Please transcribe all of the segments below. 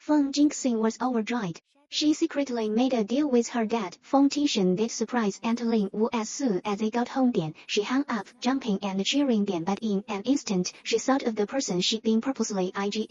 Feng Jingxin was overjoyed. She secretly made a deal with her dad. Feng Tingshen did surprise Aunt Lin Wu as soon as they got home. She hung up, jumping and cheering. But in an instant, she thought of the person she'd been purposely ignoring.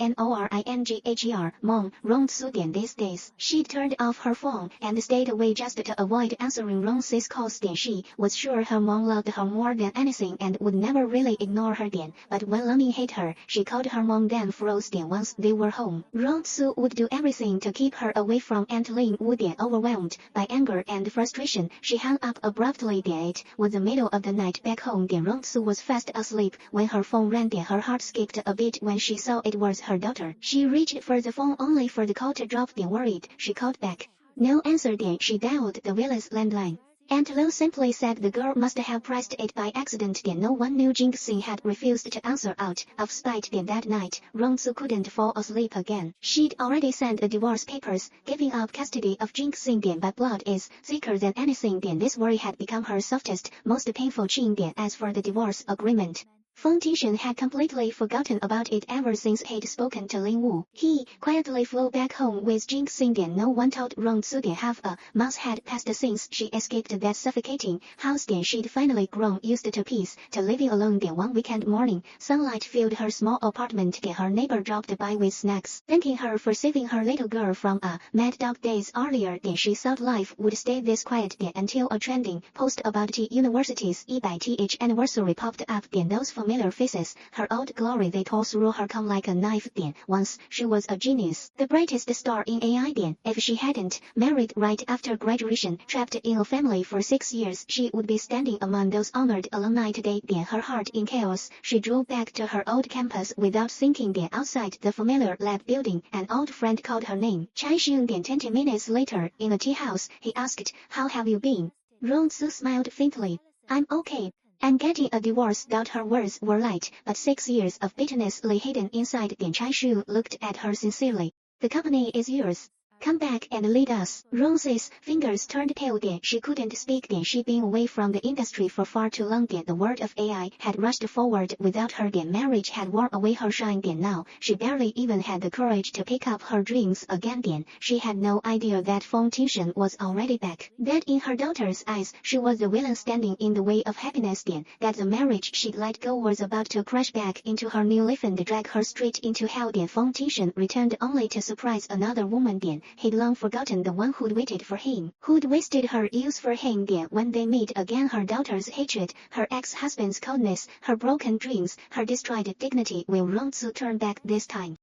Mom, Rongsu. These days, she'd turned off her phone and stayed away just to avoid answering Rongsu's calls. She was sure her mom loved her more than anything and would never really ignore her. But when Lami hit her, she called her mom then froze. Once they were home, Rongsu would do everything to keep her away from Aunt Lin Wu. Overwhelmed by anger and frustration, she hung up abruptly. It was the middle of the night back home. Rongsu was fast asleep when her phone rang. Her heart skipped a bit when she saw it was her daughter. She reached for the phone only for the call to drop. Worried, she called back. No answer. She dialed the villa's landline. Aunt Lin simply said the girl must have pressed it by accident. No one knew Jingxin had refused to answer out of spite. That night, Rongsu couldn't fall asleep again. She'd already sent the divorce papers, giving up custody of Jingxin. But blood is thicker than anything. This worry had become her softest, most painful chain. As for the divorce agreement, Feng Tingshen had completely forgotten about it ever since he'd spoken to Lin Wu. He quietly flew back home with Jingxin. No one told Rongsu. Half a month had passed since she escaped that suffocating house. She'd finally grown used to peace, to living alone. One weekend morning, sunlight filled her small apartment. Her neighbor dropped by with snacks, thanking her for saving her little girl from a mad dog days earlier. She thought life would stay this quiet until a trending post about T University's EBITH anniversary popped up. Those familiar faces, her old glory, they tore through her come like a knife. Once she was a genius, the brightest star in AI. If she hadn't married right after graduation, trapped in a family for 6 years, she would be standing among those honored alumni today. Her heart in chaos, she drove back to her old campus without thinking. Outside the familiar lab building, an old friend called her name. Chai-shun. 20 minutes later, in a tea house, he asked, "How have you been?" Rongsu smiled faintly. "I'm okay. I'm getting a divorce." Her words were light, but 6 years of bitterness lay hidden inside. Chai-shun looked at her sincerely. "The company is yours. Come back and lead us." Rongsu's fingers turned pale. She couldn't speak. She'd been away from the industry for far too long. The world of AI had rushed forward without her. Marriage had worn away her shine. Now, she barely even had the courage to pick up her dreams again. She had no idea that Feng Tingshen was already back. That in her daughter's eyes, she was the villain standing in the way of happiness. That the marriage she'd let go was about to crash back into her new life and drag her straight into hell. Feng Tingshen returned only to surprise another woman. He'd long forgotten the one who'd waited for him, who'd wasted her youth for him. When they meet again, her daughter's hatred, her ex-husband's coldness, her broken dreams, her destroyed dignity. Will Rongsu turn back this time?